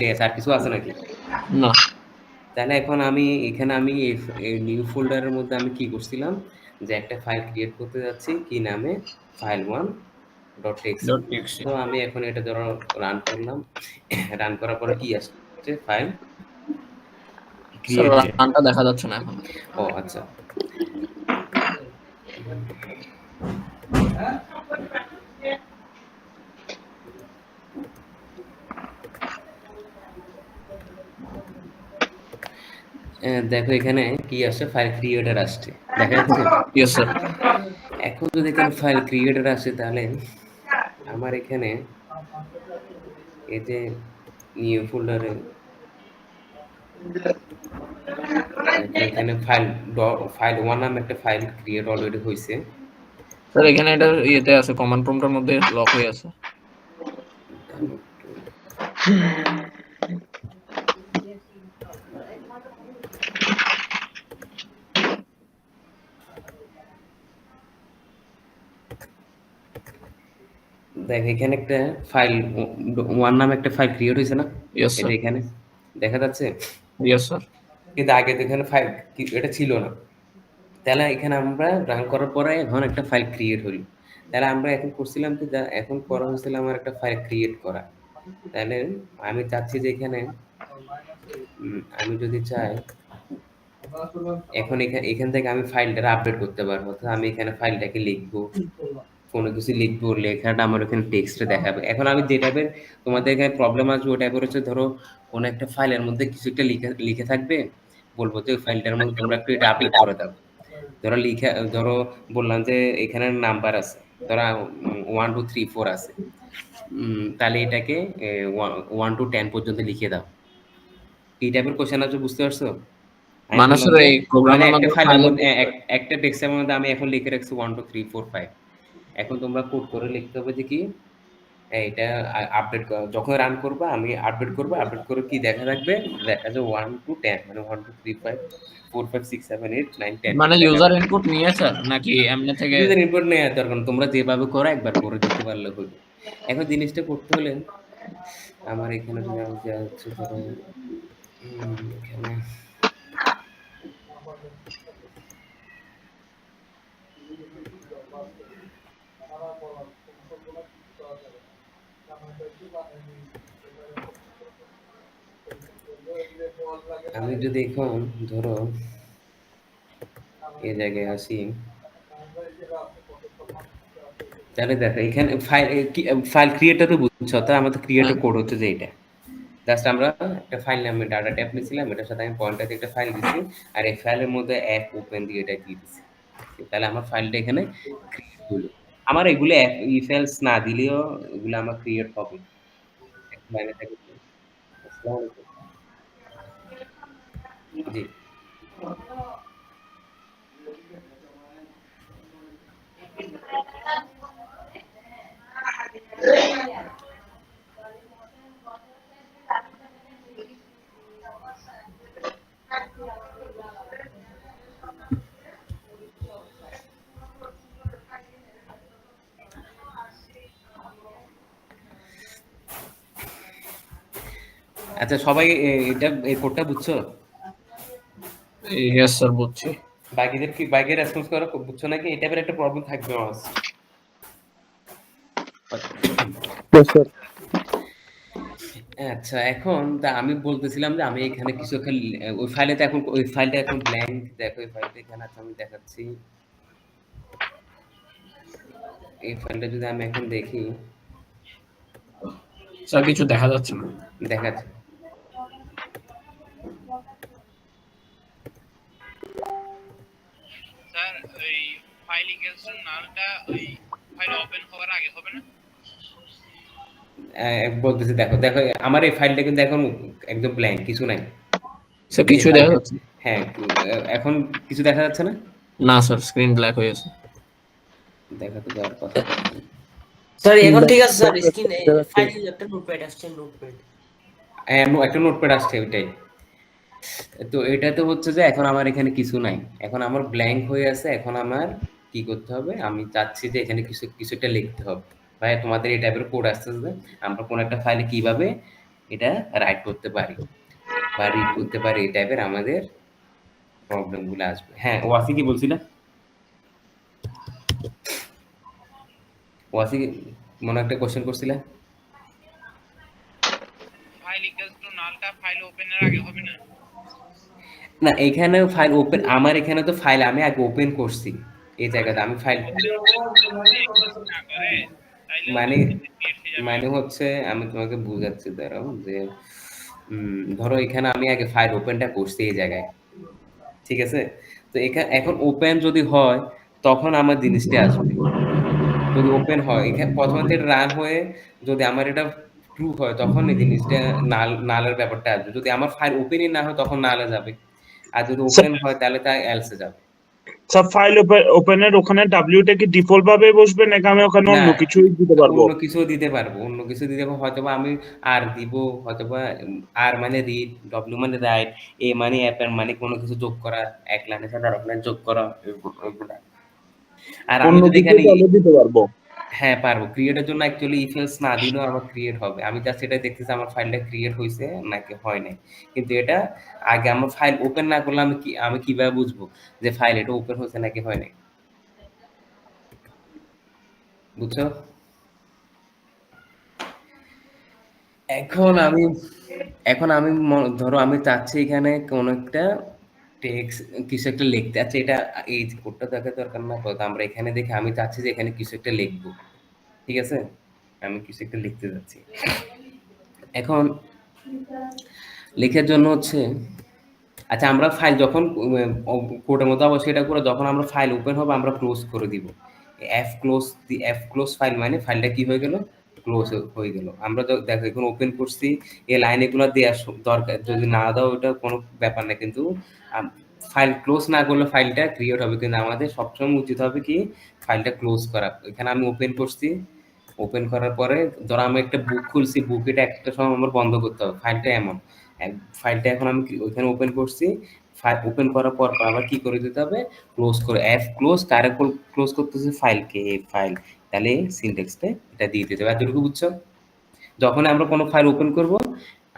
এটাই আছে, আর কিছু আছে নাকি? না। তাহলে এখন আমি এখানে আমি এই নিউ ফোল্ডারের মধ্যে আমি কি করছিলাম, যে একটা ফাইল ক্রিয়েট করতে যাচ্ছি কি নামে, file one dot text. Dot TXT. তো আমি এখন এটা ধরো রান করলাম। রান করার পরে কি আসছে, ফাইল স্যার ক্রিয়েটেড। রানটা দেখা যাচ্ছে না এখন। ও আচ্ছা, দেখো এখানে কি আসছে, ফাইল ক্রিয়েটেড আসছে, দেখা যাচ্ছে। Yes sir. এখন যদি এখানে ফাইল ক্রিয়েটেড আসে, তাহলে আমার এখানে এই যে নিউ ফোল্ডারে দেখো এখানে ফাইল ওয়ান নামে একটা ফাইল ক্রিয়েট অলরেডি হয়েছে। স্যার এখানে এটা ইয়েতে আছে, কমান্ড প্রম্পটের মধ্যে লক হয়ে আছে। আমি একটু দেখ, এখানে একটা ফাইল ওয়ান নামে একটা ফাইল ক্রিয়েট হয়েছে না, ইয়েস এটা স্যার। এখানে দেখা যাচ্ছে। Yes sir. কিন্তু আগে তো এখানে ফাইল এটা ছিল না। তাহলে এখানে আমরা রান করার পরে এখন একটা ফাইল ক্রিয়েট হলো। তাহলে আমরা এখন করছিলাম কি, এখন করা হয়েছিল আমার একটা ফাইল ক্রিয়েট করা। তাহলে আমি চাচ্ছি যে এখানে আমি যদি চাই এখন এখান এখান থেকে আমি ফাইলটা আপডেট করতে পারবো। অর্থাৎ আমি এখানে ফাইলটাকে লিখবো, কোনো কিছু লিখবো, লেখাটা আমার ওখানে টেক্সটে দেখাবে। এখন আমি যে টাইপের তোমাদের এখানে প্রবলেম আসবে, ওই টাইপের হচ্ছে ধরো কোনো একটা ফাইলের মধ্যে কিছু একটা লিখে লিখে থাকবে, বলবো যে ওই ফাইলটার মধ্যে তোমরা একটু এটা আপডেট করে দাও। ধরো লিখে, ধরো বললাম যে এখানে নাম্বার আছে, ধরো 1 2 3 4 আছে, তাহলে এটাকে 1 to 10 পর্যন্ত লিখে দাও। এই টাইপের কোশ্চেন আছে, বুঝতে পারছো? আমি মানে বললাম স্যার যে এই মানে প্রোগ্রামের একটা মধ্যে ফাইলের ফাইলের মধ্যে ভিতরে। একটা টেক্সটের মধ্যে আমি এখন লিখে রাখছি 1 2 3 4 5। এখন তোমরা কোড করে লিখতে হবে যে কি, এটা আপডেট যখন রান করবা আমি আপডেট করবো, আপডেট করে কি দেখা থাকবে, দেখা যায় 1 to 10, মানে 1 2 3 4 5 4 5 6 7 8 9 10 মানে এটা দেখাবে। ইউজার ইনপুট নিয়ে স্যার নাকি এমনি থেকে? ইউজার ইনপুট নেওয়ার দরকার নেই, তোমরা যেভাবে করো একবার করে দেখতে পারলে হইবে। এখন জিনিসটা করতে হলে আমার এখানে যদি আমি যা হচ্ছে ধরো এখানে আমি যদি এখন ধরো এই জায়গায় আসি, তাহলে দেখো এখানে ফাইল ফাইল ক্রিয়েটর তো বুঝছো, তাই আমাদের হ্যাঁ ক্রিয়েটর কোড হচ্ছে যে এটা। জাস্ট আমরা একটা ফাইল নামে ডাটা ট্যাব নিয়েছিলাম, এটার সাথে আমি পয়েন্টার দিয়ে একটা ফাইল দিচ্ছি, আর এই ফাইলের মধ্যে অ্যাপ ওপেন দিয়ে এটা দিয়ে দিচ্ছি। তাহলে আমার ফাইলটা এখানে ক্রিয়েট হলো। আমার এগুলো ইফ এলস না দিলেও এগুলো আমার ক্রিয়েট হবে। এখন বাইরে থেকে আসসালামু আলাইকুম। জি। আচ্ছা সবাই এটা এই কোডটা বুঝছো? ইয়েস স্যার বুঝছি। বাকিদের কি, বাকি রেসপন্স করো, বুঝছো নাকি? এই টাইপের একটা প্রবলেম থাকবে আমার। Yes, sir. আচ্ছা এখন আমি বলতেছিলাম যে আমি এখানে কিছু একটা ওই ফাইলে তো এখন ওই ফাইলটা এখন ব্ল্যাঙ্ক, দেখো এই ফাইলটা এখানে আছে, আমি দেখাচ্ছি। এই ফাইলটা যদি আমি এখন দেখি, স্যার কিছু দেখা যাচ্ছে না। দেখাচ্ছি। স্যার ওই ফাইল ইনস্টলেশনটা ওই ফাইল ওপেন হওয়ার আগে হবে না? বলতেছি, দেখো দেখো আমার এই ফাইলটা কিন্তু এখন একদম ব্ল্যাঙ্ক, কিছু নাই। স্যার এই যে কিছু দেখা ফাইলটা, যাচ্ছে? হ্যাঁ এখন কিছু দেখা যাচ্ছে না। না স্যার, স্ক্রিন ব্ল্যাক হয়ে আছে। দেখা তো যাওয়ার কথা। স্যার এখন ঠিক আছে স্যার, Yes, স্ক্রিনে sir. ফাইলে একটা নোটপ্যাড আসছে, নোটপ্যাড। একটা নোটপ্যাড আসছে ওইটাই। তো এটা তো হচ্ছে যে এখন আমার এখানে কিছু নাই, এখন আমার ব্ল্যাঙ্ক হয়ে আছে। এখন আমার কি করতে হবে, আমি চাচ্ছি যে এখানে কিছু কিছু একটা লিখতে হবে। ভাই তোমাদের এই টাইপের কোড আসছে যে আমরা কোনো একটা ফাইলে কিভাবে এটা রাইট করতে পারি বা রিড করতে পারি, এই টাইপের আমাদের প্রবলেমগুলো আসবে। হ্যাঁ, ওয়াসি কি বলছিল? ওয়াসি মনে একটা কোশ্চেন করছিলে? ফাইল ইকুয়ালস টু নালটা ফাইল ওপেনের আগে হবে না? না, এখানে ফাইল ওপেন, আমার এখানে তো ফাইল আমি আগে ওপেন করছি, এই জায়গাতে আমি ফাইল না করে তাইলে মানে ক্রিয়েট হয়ে যাবে। মানে হচ্ছে আমি তোমাকে বুঝাচ্ছি, দাঁড়াও যে ধরো এখানে আমি আগে ফাইল ওপেনটা করছি এই জায়গায়, ঠিক আছে? তো এখানে এখন ওপেন যদি হয় তখন আমার জিনিসটা আসবে। যদি ওপেন হয় এখানে প্রথমে এটা রান হয়ে যদি আমার এটা ট্রু হয় তখন এই জিনিসটা নালের ব্যাপারটা আসবে। যদি আমার ফাইল ওপেনই না হয় তখন নালে যাবে, আর যদি ওপেন হয় তাহলে তা এলসে যাবে। সব ফাইল ওপেনের ওখানে ডাব্লিউটা কি ডিফল্ট ভাবে বসবে নাকি আমি ওখানে না, অন্য কিছুই দিতে পারবো? অন্য কিছু দিতে পারবো, অন্য কিছু দিতে পারবো, হয়তোবা আমি আর দিব, হয়তোবা আর মানে রিড, ডব্লিউ মানে রাইট, এ মানে অ্যাপের মানে কোনো কিছু যোগ করা, এক লাইনের সাথে আরেক লাইন যোগ করা, এগুলা। আর আমি অন্য যদি কিছু এখানে তাহলে দিতে পারবো। হ্যাঁ পারবো, ক্রিয়েটের জন্য অ্যাকচুয়ালি ইফ এলস না দিলেও আমার ক্রিয়েট হবে। আমি জাস্ট এটা দেখতেছি আমার ফাইলটা ক্রিয়েট হয়েছে নাকি হয় নাই। কিন্তু এটা আগে আমার ফাইল ওপেন না করলে আমি কিভাবে বুঝবো যে ফাইল এটা ওপেন হয়েছে নাকি হয় নাই? বুঝছো? এখন আমি ধরো আমি চাচ্ছি এখানে কোন একটা টেক্সট কিছু একটা লিখতে, আচ্ছা এটা এই কোডটা দেখার দরকার না, তো আমরা এখানে দেখে আমি চাচ্ছি যে এখানে কিছু একটা লিখবো, ঠিক আছে? আমি কিছু একটা লিখতে যাচ্ছি। এখন লেখার জন্য হচ্ছে, আচ্ছা আমরা ফাইল যখন কোডের মধ্যে অবশ্যই এটা করে, যখন আমরা ফাইল ওপেন হবে আমরা ক্লোজ করে দিব। এফ ক্লোজ ফাইল মানে ফাইলটা কি হয়ে গেল, ক্লোজ হয়ে গেল। আমরা দেখো এখন ওপেন করছি, এই লাইন এগুলো দেওয়ার দরকার, যদি না দাও ওটা কোনো ব্যাপার না, কিন্তু ফাইল ক্লোজ না করলে ফাইলটা ক্রিয়েট হবে, কিন্তু আমাদের সবসময় উচিত হবে কি ফাইলটা ক্লোজ করা। এখানে আমি ওপেন করছি, ওপেন করার পরে ধরো আমি একটা বুক খুলছি, বুক এটা একটা সময় আমার বন্ধ করতে হবে, ফাইলটা এমন ফাইলটা এখন আমি ওইখানে ওপেন করছি, ফাইল ওপেন করার পর আবার কি করে দিতে হবে, ক্লোজ করে, এফ ক্লোজ কারে ক্লোজ করতেছে, ফাইলকে, ফাইল, তাহলে সিনট্যাক্সটা এটা দিয়ে দিতে হবে। এতটুকু বুঝছো? যখন আমরা কোনো ফাইল ওপেন করব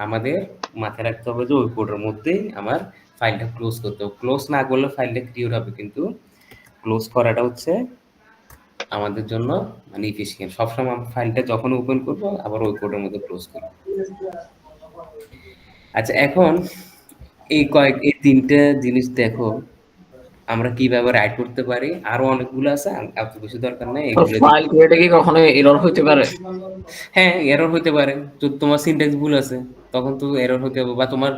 আমাদের মাথায় রাখতে হবে যে ওই কোডের মধ্যেই আমার ফাইলটা ক্লোজ করতে হবে। ক্লোজ না করলে ফাইলটা ক্রিয়েট হবে, কিন্তু ক্লোজ করাটা হচ্ছে আমাদের জন্য মানে ইফিশিয়েন্ট। সবসময় আমরা ফাইলটা যখন ওপেন করব আবার ওই কোডের মধ্যে ক্লোজ করব। আচ্ছা এখন এই তিনটা জিনিস দেখো আমরা কিভাবে রাইট করতে পারি, আরো অনেকগুলো আছে, এত বেশি দরকার নাই এগুলো। ফাইল ক্রিয়েটে কি কখনো এরর হইতে পারে? হ্যাঁ, এরর হতে পারে, যদি তোমার সিনট্যাক্স ভুল আছে তখন তো এরর হতে হবে, বা তোমার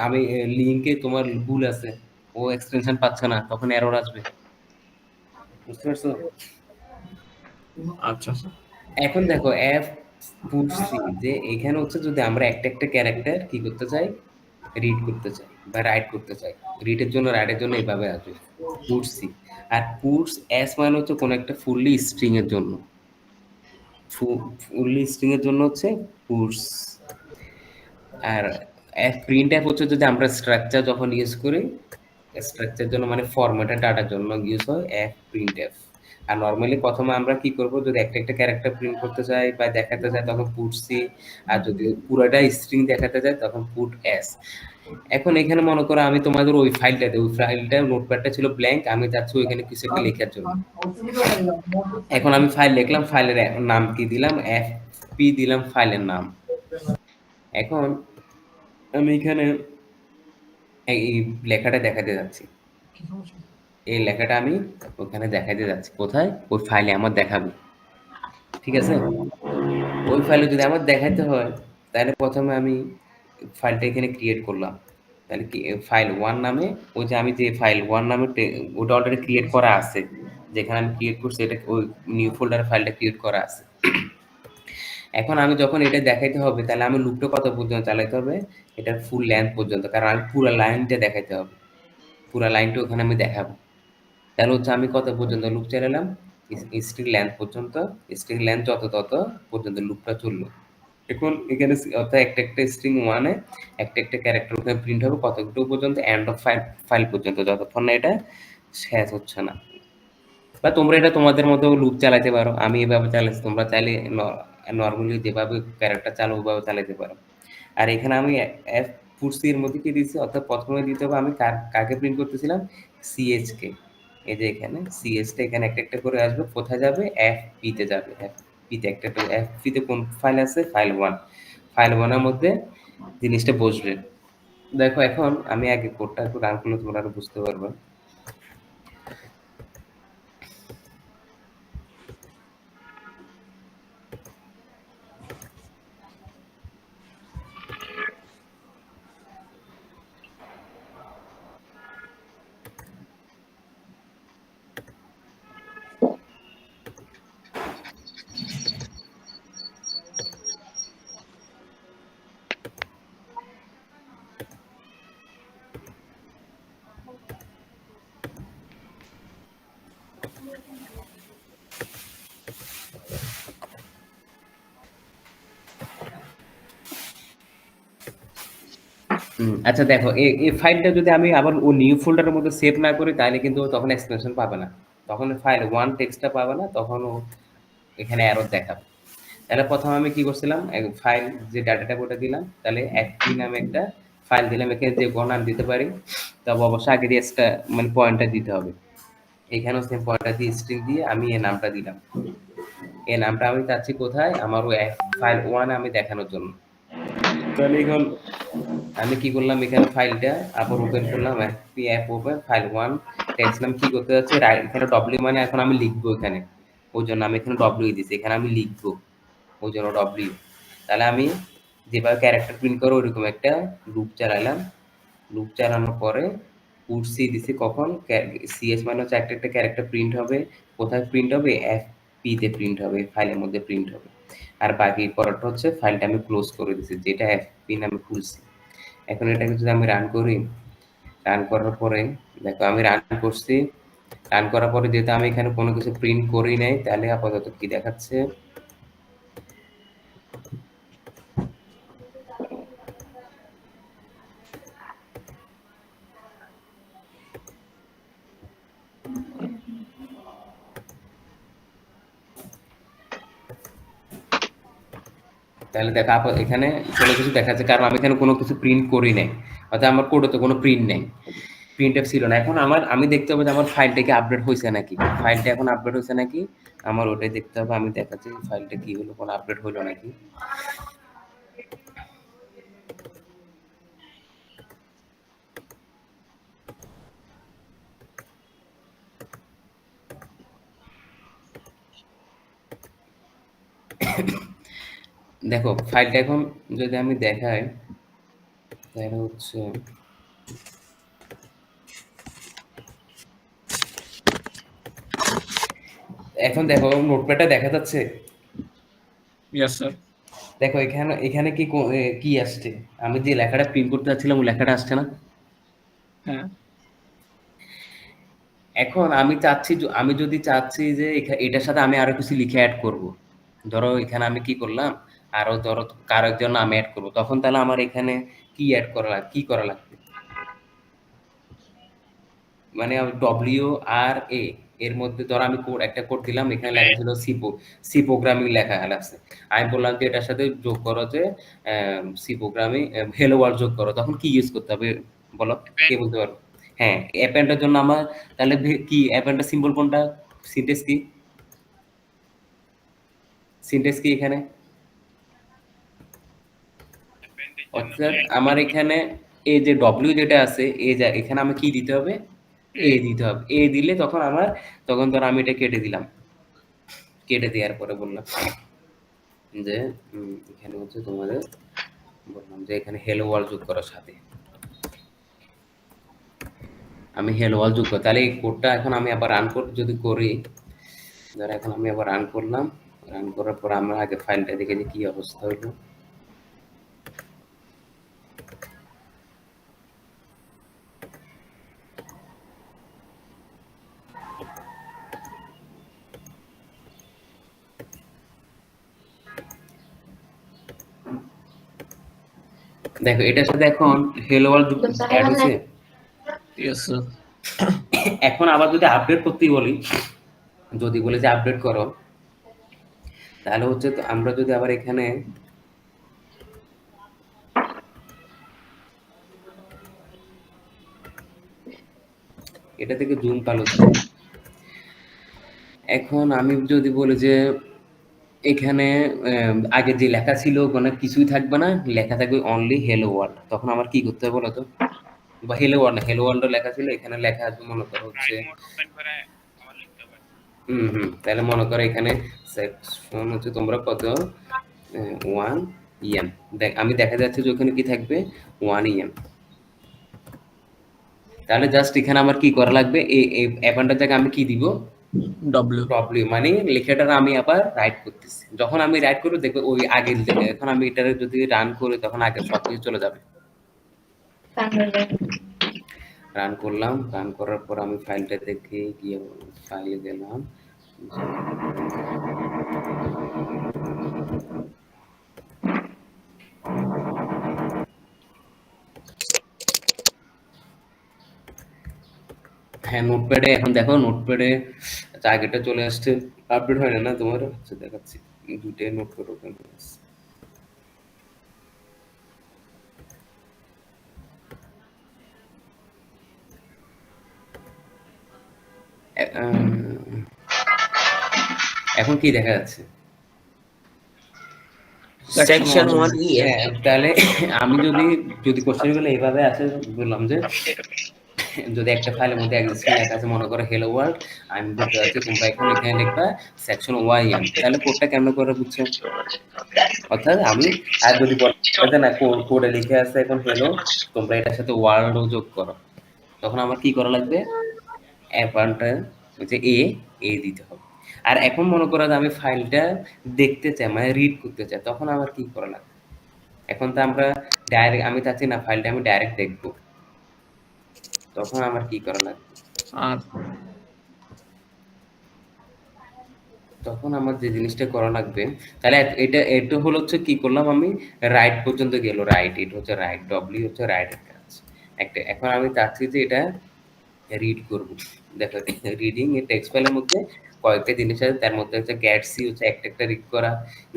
আমি লিংকে তোমার ভুল আছে, ও এক্সটেনশন পাচ্ছে না, তখন এরর আসবে। বুঝতে পারছো? আচ্ছা আচ্ছা। এখন দেখো এফ পুট সি, যে এখানে হচ্ছে যদি আমরা একটা একটা ক্যারেক্টার কি করতে চাই, রিড করতে চাই বা রাইট করতে চাই, রিডের জন্য রাইটের জন্য এইভাবে আসবে পুট সি। আর পুটস এস মানে হচ্ছে কোনো একটা ফুললি স্ট্রিং এর জন্য, ফুললি স্ট্রিং এর জন্য হচ্ছে পুটস। আর প্রিন্ট এফ হচ্ছে যদি আমরা স্ট্রাকচার যখন ইউজ করি, স্ট্রাকচার জন্য মানে ফরম্যাটেড ডাটার জন্য ইউজ হয় এফ প্রিন্ট এফ। আর নর্মালি প্রথমে আমরা কি করব, যদি একটা একটা ক্যারেক্টার প্রিন্ট করতে চাই বা দেখাতে চাই তখন পুট সি, আর যদি পুরোটা স্ট্রিং দেখাতে চাই তখন পুট এস। এখন এখানে মনে করো আমি তোমাদের ওই ফাইলটা নোটপ্যাডটা ছিল ব্ল্যাঙ্ক, আমি যাচ্ছি ওইখানে কিছু একটা লেখার জন্য। এখন আমি ফাইল লিখলাম, ফাইলের নাম কি দিলাম, এফ পি দিলাম ফাইলের নাম। এখন আমি এখানে এই লেখাটা দেখাতে যাচ্ছি, এই লেখাটা আমি ওখানে দেখাতে যাচ্ছি, কোথায়, ওই ফাইলে আমার দেখাবো, ঠিক আছে? ওই ফাইলে যদি আমার দেখাতে হয় তাহলে প্রথমে আমি ফাইলটা এখানে ক্রিয়েট করলাম, তাহলে কি ফাইল ওয়ান নামে, ওই যে আমি যে ফাইল ওয়ান নামে ওটা অলরেডি ক্রিয়েট করা আছে, যেখানে আমি ক্রিয়েট করছি এটা ওই নিউ ফোল্ডারে ফাইলটা ক্রিয়েট করা আছে। এখন আমি যখন এটা দেখাইতে হবে তাহলে আমি লুপটা কত পর্যন্ত চালাতে হবে, এটার ফুল লেন্থ পর্যন্ত, কারণ আমি পুরো লাইনটা দেখাইতে হবে, পুরো লাইনটা ওখানে আমি দেখাবো। তাহলে হচ্ছে আমি কত পর্যন্ত লুপ চালালাম, স্ট্রিং লেন্থ পর্যন্ত, স্ট্রিং লেন্থ যত তত পর্যন্ত লুপটা চললো। এখন এখানে অর্থাৎ একটা একটা স্ট্রিং ওয়ানে একটা একটা ক্যারেক্টার ওখানে প্রিন্ট হবে কতটুকু পর্যন্ত, এন্ড অফ ফাইল পর্যন্ত, যতক্ষণ না এটা শেষ হচ্ছে না। বা তোমরা এটা তোমাদের মতো লুপ চালাতে পারো, আমি এভাবে চালাচ্ছি, তোমরা চাইলে নর্মালি যেভাবে ক্যারেক্টার চালো ওভাবে চালাতে পারো। আর এখানে আমি এফ ফুটসি এর মধ্যে কি দিয়েছি, অর্থাৎ প্রথমে দিতে হবে আমি কাকে প্রিন্ট করতেছিলাম, সিএইচ কে। এই যে এখানে সিএইচ টা এখানে একটা একটা করে আসবে, কোথায় যাবে, এফ পি তে যাবে। এফ পি তে একটা এফ পি তে কোন ফাইল আছে, ফাইল 1। ফাইল 1 এর মধ্যে জিনিসটা বসবে। দেখো এখন আমি আগে কোডটা একটু রান করলে তোমরা আরো বুঝতে পারবে। আচ্ছা দেখো, এই ফাইলটা যদি আমি আবার ও নিউ ফোল্ডারের মধ্যে সেভ না করি, তাহলে কিন্তু ও তখন এক্সটেনশন পাবে না, তখন ফাইল 1 টেক্সটটা পাবে না, তখন ও এখানে এরর দেখাবে। তাহলে প্রথমে আমি কি করছিলাম, ফাইল যে ডাটাটা ওটা দিলাম, তাহলে এফপি নামে একটা ফাইল দিলাম, এখানে যে নাম দিতে পারি, তবে অবশ্যই আগে দিয়ে একটা মানে পয়েন্টার দিতে হবে। এখানেও সেম পয়েন্টার দিয়ে স্ট্রিং দিয়ে আমি এই নামটা দিলাম। এই নামটা আমি চাচ্ছি কোথায়, আমার ওই ফাইল 1 আমি দেখানোর জন্য। তাহলে এখন আমি কি করলাম, এখানে ফাইলটা আবার ওপেন করলাম, FP app open file 1 text নাম কি করতে যাচ্ছে, এখানে ডব্লিউ মানে এখন আমি লিখবো এখানে, ওই জন্য আমি এখানে ডব্লিউ দিচ্ছি, এখানে আমি লিখবো ওই জন্য ডব্লিউ। তাহলে আমি যেভাবে ক্যারেক্টার প্রিন্ট করো ওইরকম একটা লুপ চালাইলাম। লুপ চালানোর পরে পুট সি দিছি, কখন সিএস মানে হচ্ছে একটা একটা ক্যারেক্টার প্রিন্ট হবে, কোথায় প্রিন্ট হবে, এফপি তে প্রিন্ট হবে, ফাইলের মধ্যে প্রিন্ট হবে। আর বাকি পরেরটা হচ্ছে ফাইলটা আমি ক্লোজ করে দিছি, যেটা এফপি নামে খুলছি। এখন এটাকে যদি আমি রান করি, রান করার পরে দেখো আমি রান করছি, রান করার পরে যেহেতু আমি এখানে কোনো কিছু প্রিন্ট করি নাই, তাহলে আপাতত কি দেখাচ্ছে, তাহলে দেখো এখানে কোনো কিছু দেখাচ্ছে, কারণ আমি এখানে কোনো কিছু প্রিন্ট করি নাই, অর্থাৎ আমার কোডে তো কোনো প্রিন্ট নেই, প্রিন্ট এফ ছিল না। এখন আমি দেখতে হবে যে আমার ফাইলটা কি আপডেট হয়েছে নাকি, ফাইলটা এখন আপডেট হয়েছে নাকি আমার ওটাই দেখতে হবে। আমি দেখাচ্ছি ফাইলটা কি হলো, কোনো আপডেট হলো নাকি। দেখো ফাইলটা এখন যদি আমি দেখাই, তাহলে হচ্ছে এখন দেখো নোটপ্যাডটা দেখা যাচ্ছে। Yes sir. দেখো এখানে এখানে কি কি আসছে, আমি যে লেখাটা প্রিন্ট করতে যাচ্ছিলাম ওই লেখাটা আসছে না। হ্যাঁ এখন আমি চাচ্ছি আমি যদি চাচ্ছি যে এটার সাথে আমি আরো কিছু লিখে অ্যাড করব, ধরো এখানে আমি কি করলাম, আরো ধরো কারো জন্য আমি অ্যাড করব, তখন তাহলে আমার এখানে কি অ্যাড কি করা লাগবে, মানে ডব্লিউ আর এ এর মধ্যে ধরো আমি একটা কোড দিলাম, এখানে লেখা ছিল সি প্রোগ্রামিং লেখা আছে, আমি বললাম যে এটার সাথে যোগ করো যে সি প্রোগ্রামিং হেলো ওয়ার্ল্ড যোগ করো, তখন কি ইউজ করতে হবে বলো, কে বলতে পারো? হ্যাঁ, অ্যাপেন্ডের জন্য আমার তাহলে কি অ্যাপেন্ডের সিম্বল কোনটা, সিনট্যাক্স কি, সিনট্যাক্স কি এখানে, অর্থাৎ আমার এখানে এই যে ডব্লিউ যেটা আছে এখানে আমি কি দিতে হবে, এ দিতে হবে। এ দিলে তখন তখন ধর আমি এটা কেটে দিলাম, কেটে দেওয়ার পরে বললাম যে এখানে হচ্ছে তোমাদের বললাম যে এখানে হেলো ওয়ার্ল্ড যোগ করার সাথে আমি হেলো ওয়ার্ল্ড যোগ করি, তাহলে এই কোডটা এখন আমি আবার রান যদি করি, ধর এখন আমি আবার রান করলাম, রান করার পর আমরা আগে ফাইলটা দেখে যে কি অবস্থা হইলো। দেখো এটার সাথে এখন হেলো ওয়ার্ল্ড অ্যাড হয়েছে। Yes sir. এখন আবার যদি আপডেট করতে বলি, যদি বলে যে আপডেট করো, তাহলে হচ্ছে তো আমরা যদি আবার এখানে এটা থেকে জুম কালো ছিল। এখন আমি যদি বলি যে এখানে আগে যে লেখা ছিল ওখানে কিছুই থাকবে না, লেখা থাকবে অনলি হেলো ওয়ার্ল্ড, তখন আমার কি করতে হবে বলো তো? বা হেলো ওয়ার্ল্ড না, হেলো ওয়ার্ল্ড লেখা ছিল, এখানে লেখা আসবে মনে করো হচ্ছে রাইট মোড ওপেন করে আবার লিখতে পারি। তাহলে মনে করো এখানে সেকশন হচ্ছে তোমরা কত 1 EM, আমি দেখা যাচ্ছে যে ওখানে কি থাকবে 1 EM। তাহলে জাস্ট এখানে আমার কি করা লাগবে, এই অ্যাপেন্ডের জায়গায় আমি কি দিব ডব্লিউ। ডব্লিউ, মানে লেখাটা আমি আবার রাইট করতেছি। যখন আমি রাইট করবো দেখবে ওই আগের জায়গায়, এখন আমি এটা যদি রান করি তখন আগে সবকিছু চলে যাবে। রান করলাম, রান করার পর আমি ফাইলটা দেখে গিয়ে ফাইলে গেলাম। হ্যাঁ, নোটপ্যাডে এখন দেখো, নোটপ্যাডে আচ্ছা আগেটা চলে আসছে, আপডেট হয় না তোমার? আচ্ছা দেখাচ্ছি, দুইটাই নোটপ্যাড ওপেন করেছি। এখন কি দেখা যাচ্ছে? Section 1 EM। হ্যাঁ, তাহলে আমি যদি কোশ্চেন গুলো এইভাবে আসে, বললাম যে যদি একটা ফাইলের মধ্যে এক্সিস্টিং লেখা আছে, মনে করো হেলো ওয়ার্ল্ড, আমি বলতে চাচ্ছি তোমরা এখন এখানে লিখবা সেকশন YM, তাহলে কোডটা কেমন করে বুঝছো? অর্থাৎ আমি আর যদি বলতে না কোডে লিখে আছে এখন হেলো, তোমরা এটার সাথে ওয়ার্ল্ডও যোগ করো, তখন আমার কি করা লাগবে, অ্যাপানটা হচ্ছে এ দিতে হবে। আর এখন মনে করো যে আমি ফাইলটা দেখতে চাই, মানে রিড করতে চাই, তখন আমার কি করা লাগবে? এখন তো আমরা ডাইরেক্ট, আমি চাচ্ছি না ফাইলটা আমি ডাইরেক্ট দেখবো, তখন আমার কি করা লাগবে? আর তখন আমার যে জিনিসটা করা লাগবে, তাহলে এটা হলো হচ্ছে কি করলাম আমি, রাইট পর্যন্ত গেল, রাইট, এটা হচ্ছে রাইট, ডব্লিউ হচ্ছে রাইটের কাজ একটা। এখন আমি চাচ্ছি যে এটা রিড করব। দেখো রিডিং এর টেক্সট ফাইলের মধ্যে কয়েকটা জিনিস আছে, তার মধ্যে হচ্ছে গ্যাট সি হচ্ছে একটা রিড করা,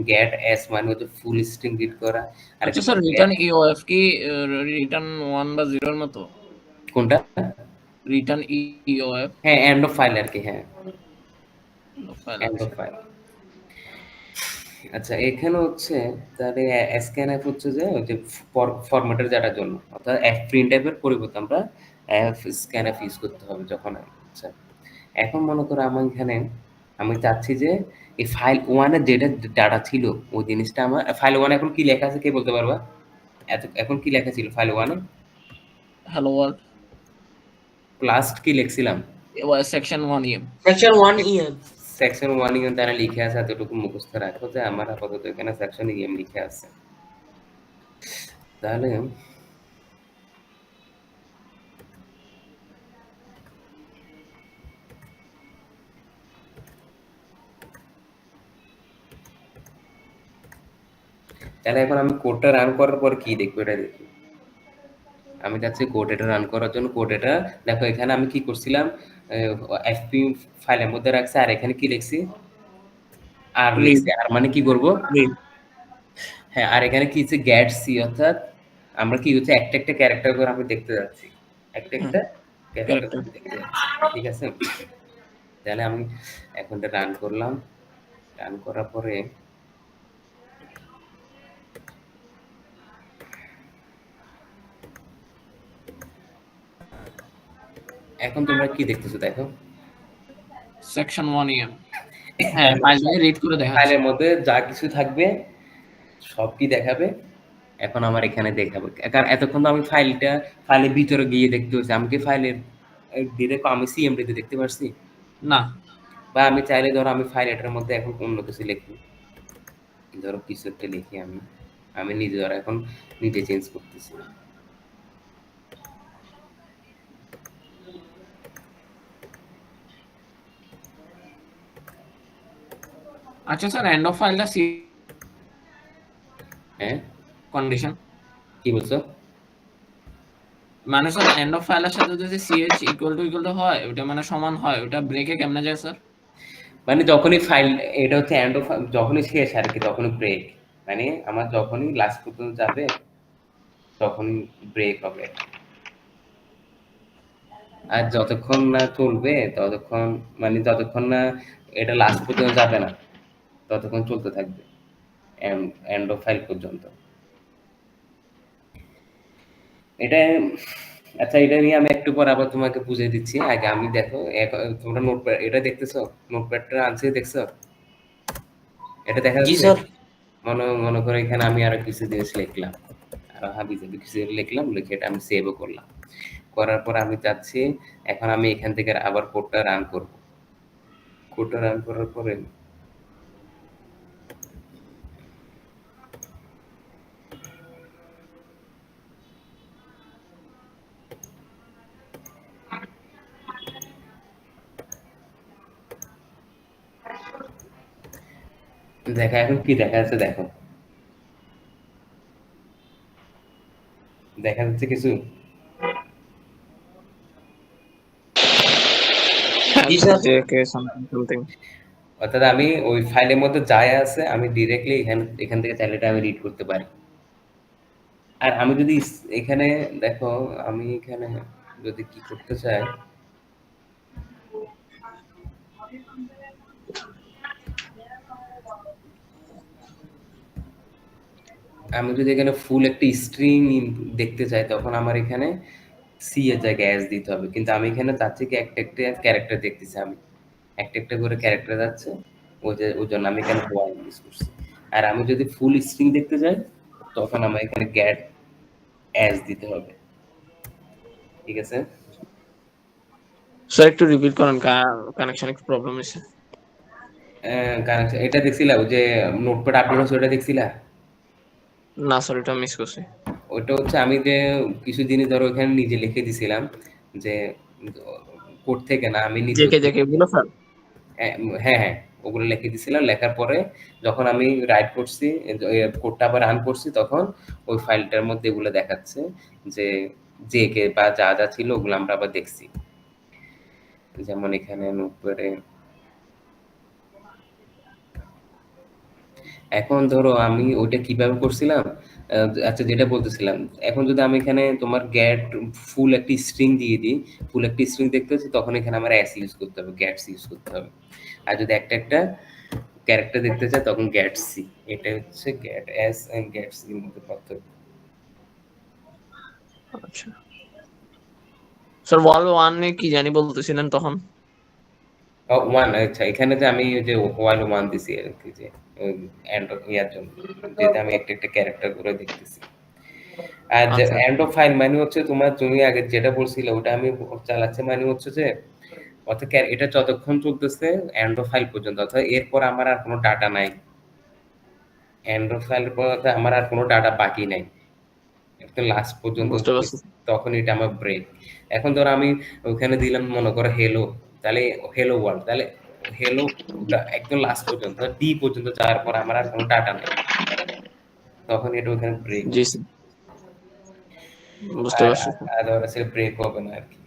গ্যাট এস মানে হচ্ছে ফুল স্ট্রিং রিড করা, আর আচ্ছা স্যার, রিটার্ন ইওএফ কি রিটার্ন 1 বা 0 এর মতো? কোনটা? রিটার্ন ইওএফ হ্যাঁ, এন্ড অফ ফাইল আর কি, হ্যাঁ ফাইল এন্ড আছে। Of file. আচ্ছা এখানে হচ্ছে তাহলে স্ক্যানএফ হচ্ছে যে ওই যে ফরম্যাটের যাটার জন্য, অর্থাৎ এফ প্রিন্ট এর পরিবর্তে আমরা এফ স্ক্যানএফ ইউজ করতে হবে যখন। আচ্ছা এখন মনে করো আমার এখানে আমি চাচ্ছি যে এই ফাইল ওয়ানের যেটা ডাটা ছিল ওই জিনিসটা আমার ফাইল ওয়ানে এখন কি লেখা আছে কে বলতে পারবা? এখন কি লেখা ছিল ফাইল ওয়ানে? হ্যালো ওয়ার্ল্ড লাস্ট কি লিখছিলাম? Section 1 EM। Section 1 EM। Section 1 EM তারা লিখে আছে, এতটুকু মুখস্থ রাখো যে আমার আপাতত এখানে সেকশন ইএম লিখে আছে। তাহলে এখন আমি কোডটা রান করার পর কি দেখবো এটা দেখি। আমি চাচ্ছি কোড এটা রান করার জন্য, কোড এটা দেখো এখানে আমি কি করছিলাম, এফপি ফাইলের মধ্যে রাখছি, আর এখানে কি লিখছি, আর লিখছি, আর মানে কি করব, হ্যাঁ, আর এখানে কি হচ্ছে গ্যাট সি, অর্থাৎ আমরা কি হচ্ছে একটা একটা ক্যারেক্টার করে আমি দেখতে যাচ্ছি, একটা একটা ক্যারেক্টার করে দেখতে যাচ্ছি, ঠিক আছে? তাহলে আমি এখন এটা রান করলাম, রান করার পরে এখন তোমরা কি দেখতেছো দেখো, সেকশন 1 EM। হ্যাঁ, ফাইলটাকে রিড করে দেখাচ্ছে। ফাইলের মধ্যে যা কিছু থাকবে সব কি দেখাবে, এখন আমার এখানে দেখাবে। কারণ এতক্ষণ তো আমি ফাইলের ভিতরে গিয়ে দেখতে হচ্ছে, আমি কি ফাইলের ডিরেক্ট আমি সিএমডিতে দেখতে পারছি না, বা আমি চাইলে ধরো আমি ফাইল এটার মধ্যে এখন অন্য কিছু লিখি, ধরো কিছু একটা লিখি, আমি নিজে ধরো এখন নিজে চেঞ্জ করতেছি। আচ্ছা স্যার, এন্ড অফ ফাইলটা সি হ্যাঁ কন্ডিশন কি বলছো? মানে স্যার এন্ড অফ ফাইলের সাথে যদি সিএইচ ইকুয়াল টু হয়, ওটা মানে সমান হয়, ওটা ব্রেকে কেমনে যায় স্যার? মানে যখনই ফাইল এটা হচ্ছে এন্ড অফ, যখনই শেষ আর কি তখনই ব্রেক, মানে আমার যখনই লাস্ট পর্যন্ত যাবে তখনই ব্রেক হবে। আর যতক্ষণ না চলবে ততক্ষণ, মানে যতক্ষণ না এটা লাস্ট পর্যন্ত যাবে না ততক্ষণ চলতে থাকবে, এন্ড অফ ফাইল পর্যন্ত। এটা আচ্ছা, এটা নিয়ে আমি একটু পর আবার তোমাকে বুঝিয়ে দিচ্ছি। আগে আমি দেখো, তোমরা নোটপ্যাড এটা দেখতেছো, নোটপ্যাডটা আনছি দেখছো, এটা দেখা জি যাচ্ছে? স্যার। মনে করো এখানে আমি আরো কিছু জিনিস লিখলাম, আরো হাবিজাবি কিছু লিখলাম, লিখে এটা আমি সেভও করলাম। করার পর আমি চাচ্ছি এখন আমি এখান থেকে আবার কোডটা রান করব। কোডটা রান করার পরে দেখা, এখন কি দেখা যাচ্ছে দেখো, দেখা যাচ্ছে কিছু? জি স্যার। JK something. অর্থাৎ আমি ওই ফাইলের মধ্যে যাই আছে আমি ডিরেক্টলি এখান থেকে চাইলে এটা আমি রিড করতে পারি। আর আমি যদি এখানে দেখো, আমি এখানে যদি কি করতে চাই, আমি যদি এখানে ফুল একটা স্ট্রিং দেখতে চাই তখন আমার এখানে সি এর জায়গায় এস দিতে হবে। কিন্তু আমি এখানে চাচ্ছি কি একটা একটা ক্যারেক্টার দেখতেছি, আমি একটা একটা করে ক্যারেক্টার যাচ্ছে, ওই জন্য আমি এখানে ওয়াই ইউজ করছি। আর আমি যদি ফুল স্ট্রিং দেখতে চাই তখন আমার এখানে গ্যাট এস দিতে হবে। ঠিক আছে? স্যার একটু রিপিট করেন, কানেকশন একটু প্রবলেম হয়েছে। কানেকশন এটা দেখছিলা, ওই যে নোটপ্যাড আপডেট হচ্ছে ওটা দেখছিলা? না স্যার, এটা মিস করছি। ওটা হচ্ছে আমি যে কিছু জিনিস ধরো এখানে নিজে লিখে দিছিলাম, যে কোড থেকে না, আমি নিজে JK বলো স্যার। হ্যাঁ, হ্যাঁ, ওগুলো লিখে দিছিলাম। লেখার পরে যখন আমি রাইট করছি, কোডটা আবার রান করছি, তখন ওই ফাইলটার মধ্যে এগুলো দেখাচ্ছে যে জেকে বা যা যা ছিল ওগুলো আমরা আবার দেখছি। যেমন এখানে নোটপ্যাডে এখন ধরো আমি ওইটা কিভাবে করছিলাম, আচ্ছা যেটা বলতেছিলাম, এখন যদি আমি এখানে তোমার গ্যাট ফুল একটি স্ট্রিং দিয়ে দিই, ফুল একটি স্ট্রিং দেখতে হচ্ছে, তখন এখানে আমার অ্যাস ইউজ করতে হবে, গ্যাটস ইউজ করতে হবে। আর যদি একটা একটা ক্যারেক্টার দেখতে চাই তখন গ্যাট সি। এটা হচ্ছে গ্যাট এস এন্ড গ্যাট সি এর মধ্যে পার্থক্য। আচ্ছা স্যার, ওয়াল 1 এ কি জানি বলতেছিলেন তখন? ওয়ান, আচ্ছা এখানে যে আমি ওই যে ওয়ান ওয়ান দিছি আর কি, যে এন্ড ইয়ার জন্য, যেটা আমি একটা একটা ক্যারেক্টার করে দেখতেছি। আর আচ্ছা এন্ড অফ ফাইল মানে হচ্ছে তুমি আগে যেটা বলছিলে ওটা আমি চালাচ্ছি, মানে হচ্ছে যে অর্থাৎ এটা যতক্ষণ চলতেছে এন্ড অফ ফাইল পর্যন্ত, অর্থাৎ এরপর আমার আর কোনো ডাটা নাই, এন্ড অফ ফাইল পর অর্থাৎ আমার আর কোনো ডাটা বাকি নাই, একদম লাস্ট পর্যন্ত বুঝতে পারছি। তখন এটা আমার ব্রেক। এখন ধরো আমি ওখানে দিলাম মনে করো হেলো, তাহলে হেলো ওয়ার্ল্ড, তাহলে হেলো একদম লাস্ট পর্যন্ত ডি পর্যন্ত যাওয়ার পর আমার আর কোনো ডাটা নেই, তখন এটা ওখানে ব্রেক। জি স্যার, বুঝতে আর পারছি। আর ধরো সে ব্রেক হবে না আর কি।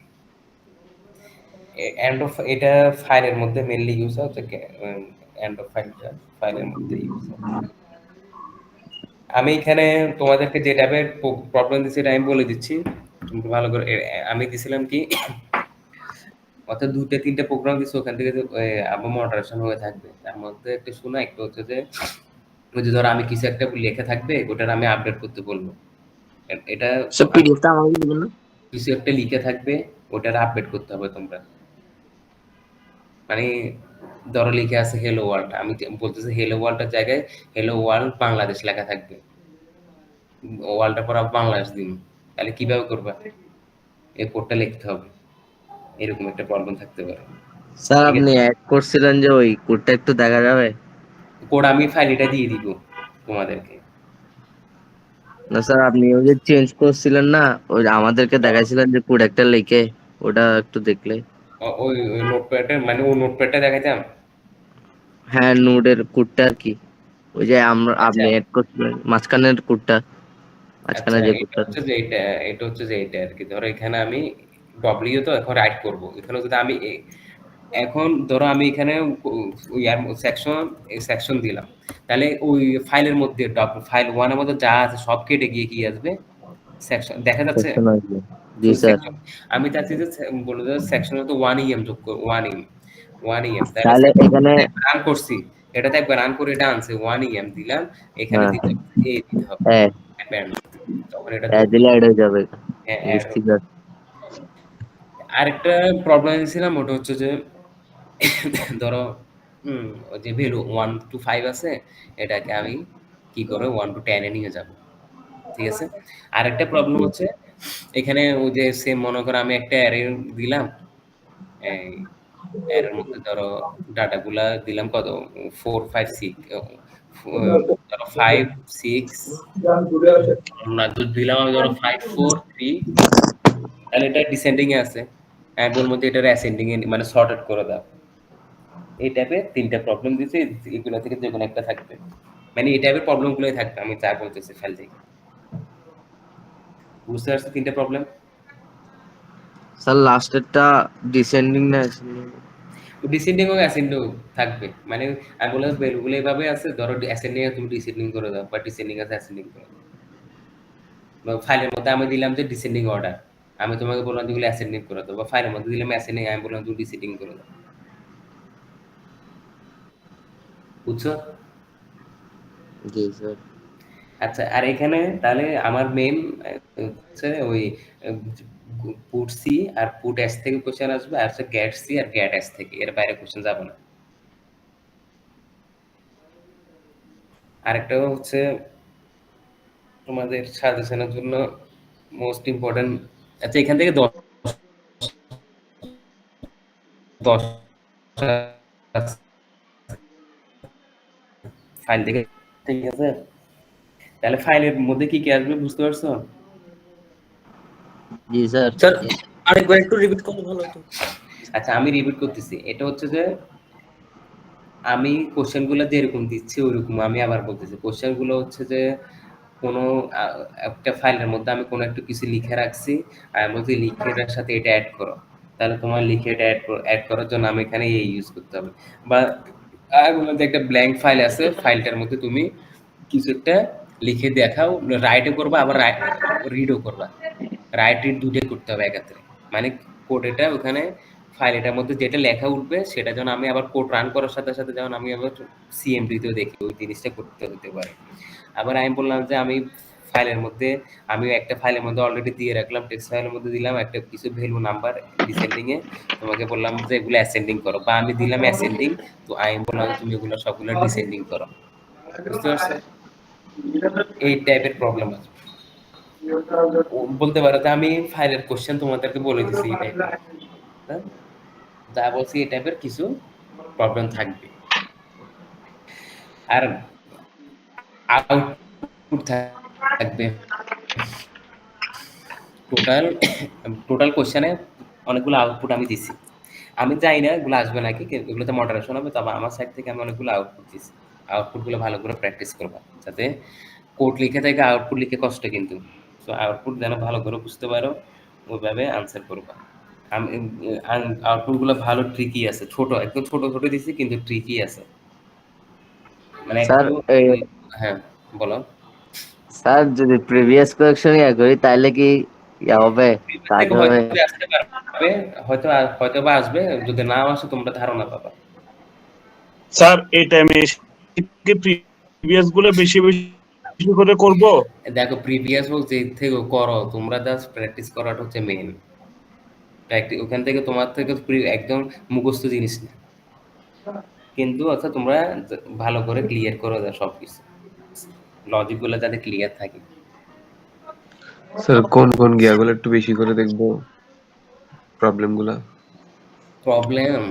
এন্ড অফ এটা ফাইলের মধ্যে মেইনলি ইউজ হয়, হচ্ছে এন্ড অফ ফাইলের মধ্যে ইউজ হয়। আমি এখানে তোমাদেরকে যে টাইপের প্রবলেম দিচ্ছি এটা আমি বলে দিচ্ছি, তুমি ভালো করে। আমি দিছিলাম কি, অর্থাৎ ২টা-৩টা প্রোগ্রাম দিচ্ছি, ওখান থেকে যে আমার মডারেশন হয়ে থাকবে, তার মধ্যে একটা শোনা, একটা হচ্ছে যে ওই যে ধরো আমি কিছু একটা লেখা থাকবে ওটার আমি আপডেট করতে বলবো, এটা স্যার পিডিএফটা আমাকে দিবেন না? কিছু একটা লিখে থাকবে ওটার আপডেট করতে হবে তোমরা। মানে ধরো লিখে আছে হেলো ওয়ার্ল্ড, আমি বলতেছি হেলো ওয়ার্ল্ডের জায়গায় হেলো ওয়ার্ল্ড বাংলাদেশ লেখা থাকবে, ওয়ার্ল্ডের পর আবার বাংলাদেশ দিন, তাহলে কিভাবে করবা? এই কোডটা লিখতে হবে, এরকম একটা প্রবলেম থাকতে পারে। স্যার ঠিক আপনি আছে, অ্যাড করছিলেন যে ওই কোডটা একটু দেখা যাবে? কোড আমি ফাইলটা দিয়ে দিব তোমাদেরকে। না স্যার, আপনি ওই যে চেঞ্জ করছিলেন না, ওই আমাদেরকে দেখাইছিলেন যে কোড একটা লিখে, ওটা একটু দেখলে। ওই নোটপ্যাডে, মানে ওই নোটপ্যাডটা দেখাইতাম। হ্যাঁ, নোডের কোডটা আর কি, ওই যে আচ্ছা আপনি অ্যাড করছিলেন মাঝখানের কোডটা, আচ্ছা, মাঝখানে যে এটা কোডটা। হচ্ছে যে এটা হচ্ছে যে এটা আর কি, ধরো এখানে আমি ডব্লিউ তো এখন রাইট করব, এখানে যদি আমি এখন ধরো আমি এখানে ইয়ার সেকশন দিলাম, তাহলে ওই ফাইলের মধ্যে ফাইল ওয়ানের মধ্যে যা আছে সব কেটে গিয়ে কি আসবে, সেকশন দেখা যাচ্ছে। সেকশন আসবে। জি ফুল স্যার। সেকশন। আমি চাচ্ছি যে বলে যে সেকশনে তো 1 EM যোগ করব, 1 EM, 1 EM। তাহলে তাহলে এখানে রান করছি, এটাতে একবার রান করে এটা আনছে 1 EM দিলাম, এখানে হ্যাঁ দিতে হবে A দিতে হবে হ্যাঁ ব্যান্ড, তখন এটা অ্যাড যোগ দিলে অ্যাড হয়ে যাবে। হ্যাঁ বেশ, add ঠিক হবে। আছে। আরেকটা প্রবলেম ছিলাম ওটা হচ্ছে যে ধরো ওই যে ভ্যালু 1 to 5 আছে, এটাকে আমি কি করে 1 to 10 এ নিয়ে যাব, ঠিক আছে। আরেকটা প্রবলেম হচ্ছে এখানে ওই যে সেম মনে করো আমি একটা অ্যারে দিলাম, এই অ্যারের মধ্যে ধরো ডাটাগুলা দিলাম কত 4 5 6, ধরো 5 6 না দিলাম আমি ধরো 5 4 3, তাহলে এটা ডিসেন্ডিং এ আছে, আমি বলবো যে এটা অ্যাসেন্ডিং এ মানে সর্টেড করে দাও। এই টাইপের ৩ টা প্রবলেম দিয়েছি, এগুলো থেকে যেকোনো একটা থাকবে, মানে এই টাইপের প্রবলেম গুলোই থাকবে আমি যা বলতেছি ফাইল থেকে। বুঝতে পারছো ৩ টা প্রবলেম? স্যার লাস্টেরটা ডিসেন্ডিং না ascending? ডিসেন্ডিং ও অ্যাসেন্ডিং থাকবে, মানে আমি বললাম ভ্যালুগুলো এইভাবে আছে, ধরো অ্যাসেন্ডিং এ তুমি ডিসেন্ডিং করে দাও বা ডিসেন্ডিং আছে অ্যাসেন্ডিং করে দাও। ফাইলের মধ্যে আমি দিলাম যে ডিসেন্ডিং অর্ডার, আমি তোমাকে বললাম যেগুলো অ্যাসেন্ডিং করে দাও, বা ফাইলের মধ্যে দিলাম অ্যাসেন্ডিং, আমি বললাম তুমি ডিসেন্ডিং করে দাও। বুঝছো? জি স্যার। আচ্ছা, আর এখানে তাহলে আমার মেইন হচ্ছে ওই পুট সি আর পুট এস থেকে কোশ্চেন আসবে, আর হচ্ছে গ্যাট সি আর গ্যাট এস থেকে, এর বাইরে কোশ্চেন যাবে না। আরেকটা হচ্ছে তোমাদের সাজেশনের জন্য মোস্ট ইম্পর্টেন্ট, আচ্ছা এখান থেকে 10 ফাইল থেকে, ঠিক আছে। তাহলে ফাইলের মধ্যে কি কি আসবে বুঝতে পারছো? জি স্যার। স্যার আরেকবার একটু রিপিট করলে ভালো হতো। আচ্ছা আমি রিপিট করতেছি, এটা হচ্ছে যে আমি কোশ্চেনগুলো যেরকম দিচ্ছি ওইরকম আমি আবার বলতেছি। কোশ্চেনগুলো হচ্ছে যে কোনো একটা ফাইলের মধ্যে আমি কোনো একটা কিছু লিখে রাখছি, আর আমি বলছি লিখে এটার সাথে এটা অ্যাড করো, তাহলে তোমার লিখে এটা অ্যাড করার জন্য আমি এখানে এই ইউজ করতে হবে। বা আমি বললাম যে একটা ব্ল্যাঙ্ক ফাইল আছে, ফাইলটার মধ্যে তুমি কিছু একটা লিখে দেখাও, রাইটও করবা আবার রিডও করবা, রাইট রিড দুটোই করতে হবে একাত্রে। মানে কোড এটা ওখানে ফাইল এটার মধ্যে যেটা লেখা উঠবে সেটা যেন আমি আবার কোড রান করার সাথে সাথে যেমন আমি আবার সিএমডিতেও দেখি ওই জিনিসটা করতে হতে পারে। আবার আমি বললাম যে আমি ফাইলের মধ্যে আমি একটা ফাইলের মধ্যে অলরেডি দিয়ে রাখলাম, টেক্সট ফাইলের মধ্যে দিলাম একটা কিছু ভ্যালু নাম্বার ডিসেন্ডিং এ, তোমাকে বললাম যে এগুলো অ্যাসেন্ডিং করো, বা আমি দিলাম অ্যাসেন্ডিং, তো আমি বললাম যে তুমি এগুলো সবগুলো ডিসেন্ডিং করো। বুঝতে পারছো? এই টাইপের প্রবলেম আছে। বলতে পারো যে আমি ফাইলের কোশ্চেন তোমাদেরকে বলে দিছি এই টাইপের, যা বলছি এই টাইপের কিছু প্রবলেম থাকবে। আর আউটপুট থাকবে টোটাল, টোটাল কোশ্চেনে অনেকগুলো আউটপুট আমি দিছি, আমি জানি না এগুলো আসবে নাকি, এগুলোতে মডারেশন হবে, তবে আমার সাইড থেকে আমি অনেকগুলো আউটপুট দিছি। আউটপুটগুলো ভালো করে প্র্যাকটিস করবা, যাতে কোড লিখে থেকে আউটপুট লিখে কষ্ট, কিন্তু তো আউটপুট যেন ভালো করে বুঝতে পারো ওইভাবে আনসার করবা। আমি আউটপুটগুলো ভালো ট্রিকি আছে, ছোট একদম ছোট ছোট দিছি কিন্তু ট্রিকি আছে, মানে স্যার একটু হ্যাঁ বলো। স্যার যদি প্রিভিয়াস কোয়েকশন করি তাহলে কি হবে, কাজ থেকে হবে? হয়তো আসতে পারবে, হয়তো হয়তো বা আসবে, যদি নাও আসে তোমরা ধারণা পাবা। স্যার এই টাইমে কি প্রিভিয়াস গুলো বেশি বেশি করে করব? দেখো প্রিভিয়াস হোক যে থেকে করো, তোমরা জাস্ট প্র্যাকটিস করাটা হচ্ছে মেইন। প্র্যাকটিস ওখান থেকে তোমার থেকে একদম মুখস্থ জিনিস না, কিন্তু অর্থাৎ তোমরা ভালো করে ক্লিয়ার করে দাও সবকিছু, লজিক গুলো যাতে ক্লিয়ার থাকে। স্যার কোন কোন গিয়াগুলো একটু বেশি করে দেখবো প্রবলেম গুলা? প্রবলেম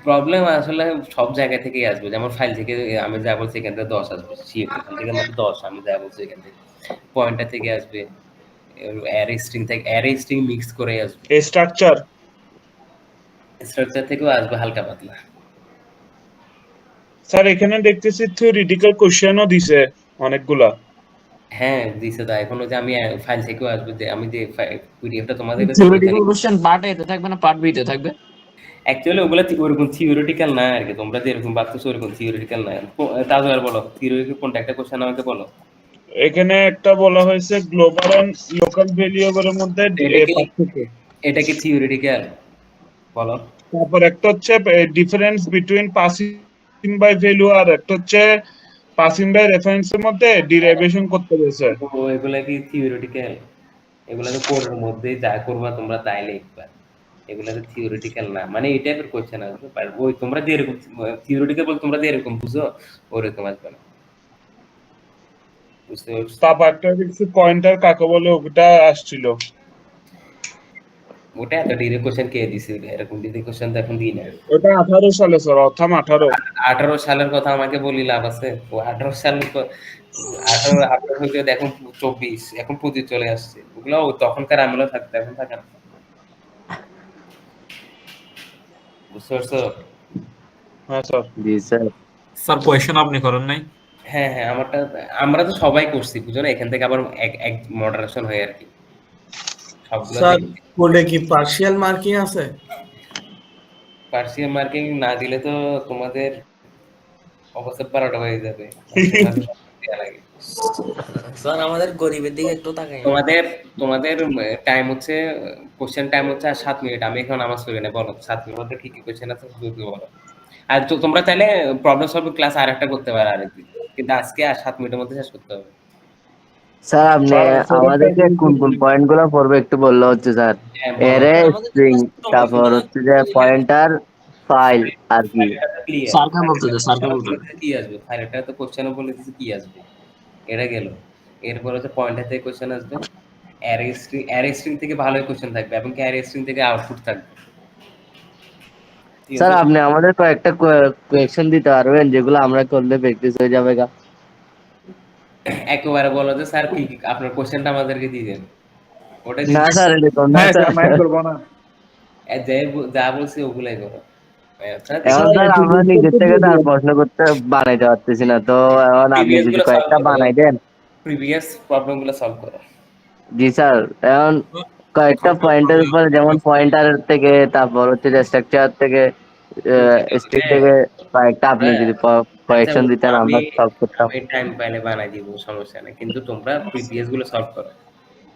প্রবলেম আসলে সব জায়গা থেকেই আসবে, যেমন ফাইল থেকে আমি যা বলছি এখান থেকে 10 আসবে, এখান থেকে আমাদের 10 আমি যা বলছি এখান থেকে, পয়েন্টার থেকে আসবে, অ্যারে স্ট্রিং থেকে, অ্যারে স্ট্রিং মিক্স করে আসবে, স্ট্রাকচার স্ট্রাকচার থেকেও আসবে হালকা পাতলা। স্যার এখানে দেখতেছি থিওরিটিক্যাল কোশ্চেনও দিছে অনেকগুলা। হ্যাঁ দিছে, তাই এখন যে আমি ফাইল থেকেও আসবে, যে আমি যে পিডিএফটা তোমাদের কাছে থিওরিটিক্যাল কোশ্চেন পার্ট এ তে থাকবে না পার্ট বি তে থাকবে? অ্যাকচুয়ালি ওগুলো ওরকম থিওরিটিক্যাল না আর কি, তোমরা যেরকম ভাবতেছো ওরকম থিওরিটিক্যাল না। তাজওয়ার বলো থিওরিটিক্যাল কোনটা একটা কোশ্চেন আমাকে বলো। এখানে একটা বলা হয়েছে গ্লোবাল এন্ড লোকাল ভেরিয়েবলের মধ্যে এটা কি পার্থক্য। এটা কি থিওরিটিক্যাল বলো? তারপর একটা হচ্ছে difference between passing by value, আর একটা হচ্ছে পাসিং বাই রেফারেন্সের মধ্যে ডিরাইভেশন করতে বলেছে। তো এগুলা কি থিওরিটিক্যাল? এগুলা তো কোডের মধ্যেই যা করবা তোমরা তাই লিখবা। এগুলা তো থিওরিটিক্যাল না, মানে এই টাইপের কোশ্চেন আসবে। ওই তোমরা যেরকম থিওরিটিক্যাল বল তোমরা যেরকম বুঝো ওরকম আসবে না, বুঝতে পারছো? তারপর একটা দেখছি পয়েন্টার কাকে বলে, ওটা আসছিল। ওটা এত ডিরেক্ট কোশ্চেন কে দিছে? এরকম ডিরেক্ট কোশ্চেন তো এখন দিই না। ওটা 18 সালে স্যার, অথম 18। 18 সালের কথা আমাকে বলি লাভ আছে? ও 18 সাল 18 আপনার হইতে এখন 24, এখন 25 চলে আসছে। ওগুলো তখনকার আমলেও থাকতো, এখন থাকে না। বুঝতে পারছো? হ্যাঁ স্যার। জি স্যার। স্যার কোয়েশ্চেন আপনি করেন নাই? হ্যাঁ হ্যাঁ, আমারটা আমরা তো সবাই করছি বুঝো না, এখান থেকে আবার এক এক মডারেশন হয় আর কি, সবগুলো স্যার কোডে কি পার্শিয়াল মার্কিং আছে? পার্সিয়াল মার্কিং না দিলে তো তোমাদের অবস্থা 12টা হয়ে যাবে। দেয়া লাগে। স্যার আমাদের গরিবের দিকে একটু তাকাই না। তোমাদের তোমাদের টাইম হচ্ছে, কোশ্চেন টাইম হচ্ছে আর 7 মিনিট। আমি এখন নামাজ পড়ি না, বলো 7 মিনিট মধ্যে কি কি কোশ্চেন আছে শুধু বলো। আর তো তোমরা চাইলে প্রবলেম সলভিং ক্লাস আর একটা করতে পারো আরেকদিন, কিন্তু আজকে আর 7 মিনিটের মধ্যে শেষ করতে হবে। স্যার আপনি আমাদেরকে কোন কোন পয়েন্ট গুলো পড়বে একটু বললে হচ্ছে স্যার। হ্যাঁ, বলো। এরে স্ট্রিং, তারপর হচ্ছে যে পয়েন্টার, ফাইল আর কি। ক্লিয়ার। স্যারকে বলতে দে, স্যারকে বলতে দে। কি আসবে ফাইলটা তো কোশ্চেনও বলে দিয়েছে কি আসবে, এটা গেল। এরপর হচ্ছে পয়েন্টার থেকে কোশ্চেন আসবে, অ্যারে স্ট্রিং থেকে ভালোই কোশ্চেন থাকবে এবং অ্যারে স্ট্রিং থেকে আউটপুট থাকবে। ঠিক স্যার আছে? আপনি আমাদের কয়েকটা কোয়েকশন দিতে পারবেন যেগুলো আমরা করলে প্র্যাকটিস হয়ে যাবে গা? একেবারে বলো যে স্যার কি আপনার কোশ্চেনটা আমাদেরকে দিয়ে দেন, ওটা না স্যার এরকম না হ্যাঁ স্যার। স্যার, মাইন্ড করবো না। যা বলছি ওগুলাই করো। আচ্ছা, এখন স্যার আমরা নিজের থেকে তার প্রশ্ন করতে বানাইতে পারতেছি না, তো এখন আপনি প্রিভিয়াস যদি গুলো সলভ কয়েকটা করো, বানাই দেন। প্রিভিয়াস প্রবলেম গুলো সলভ করো। জি স্যার, এখন কয়েকটা পয়েন্টের উপর, যেমন পয়েন্টার থেকে, তারপর হচ্ছে যে স্ট্রাকচার থেকে, স্ট্রিং থেকে কয়েকটা আপনি যদি আচ্ছা, কয়েকশন দিতেন আমি আমরা সলভ করতাম। আমি টাইম পাইলে বানাই দিব, সমস্যা নেই, কিন্তু তোমরা প্রিভিয়াস গুলো সলভ করো।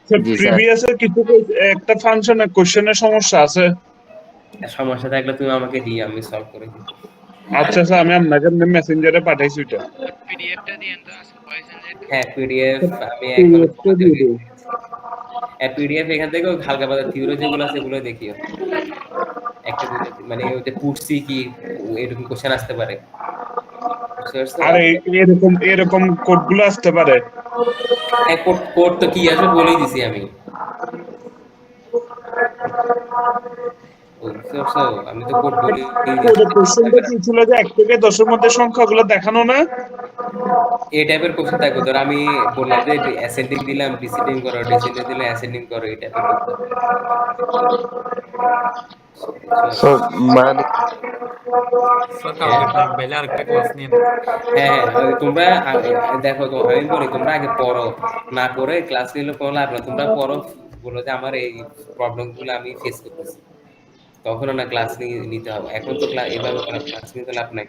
জি স্যার। প্রিভিয়াস এর কিছু একটা ফাংশনে কোশ্চেনের সমস্যা আছে। সমস্যা থাকলে তুমি আমাকে দিও, আমি সলভ করে দিব। আচ্ছা স্যার, আমি আপনাকে মেসেঞ্জারে পাঠাইছি ওটা। পিডিএফটা দিয়েন তো আজকে পয়সা যেতে। হ্যাঁ, পিডিএফ আমি এখন পিডিএফ এখান থেকে হালকা পাতলা থিওরি যেগুলো আছে সেগুলো দেখিও। একটা দুটো মানে ওই যে পুটসি কি এরকম কোশ্চেন আসতে পারে, বুঝতে পারছো? আর এরকম এরকম কোডগুলো আসতে পারে। হ্যাঁ, কোড তো কি আসবে বলেই দিছি আমি, বুঝতে পারছো? আমি তো কোড বলেই কোডের কোশ্চেনটা কি ছিল যে 1 থেকে 10 এর মধ্যে সংখ্যাগুলো দেখানো না? এই টাইপের কোশ্চেন থাকবে। ধর আমি বললাম যে অ্যাসেন্ডিং দিলাম, ডিসেন্ডিং করো, ডিসেন্ডিং দিলে অ্যাসেন্ডিং করো, এই টাইপের করতে হবে। স্যার মানে স্যার কালকে টাইম পাইলে আরেকটা ক্লাস নিন। হ্যাঁ হ্যাঁ, তোমরা দেখো তো, আমি বলি তোমরা আগে পড়ো, না করে ক্লাস নিলে কোনো লাভ না। তোমরা পড়ো, বলো যে আমার এই প্রবলেম গুলো আমি ফেস করতেছি, তখন না ক্লাস নিতে হবে। এখন তো এভাবে ক্লাস নিতে লাভ নাই।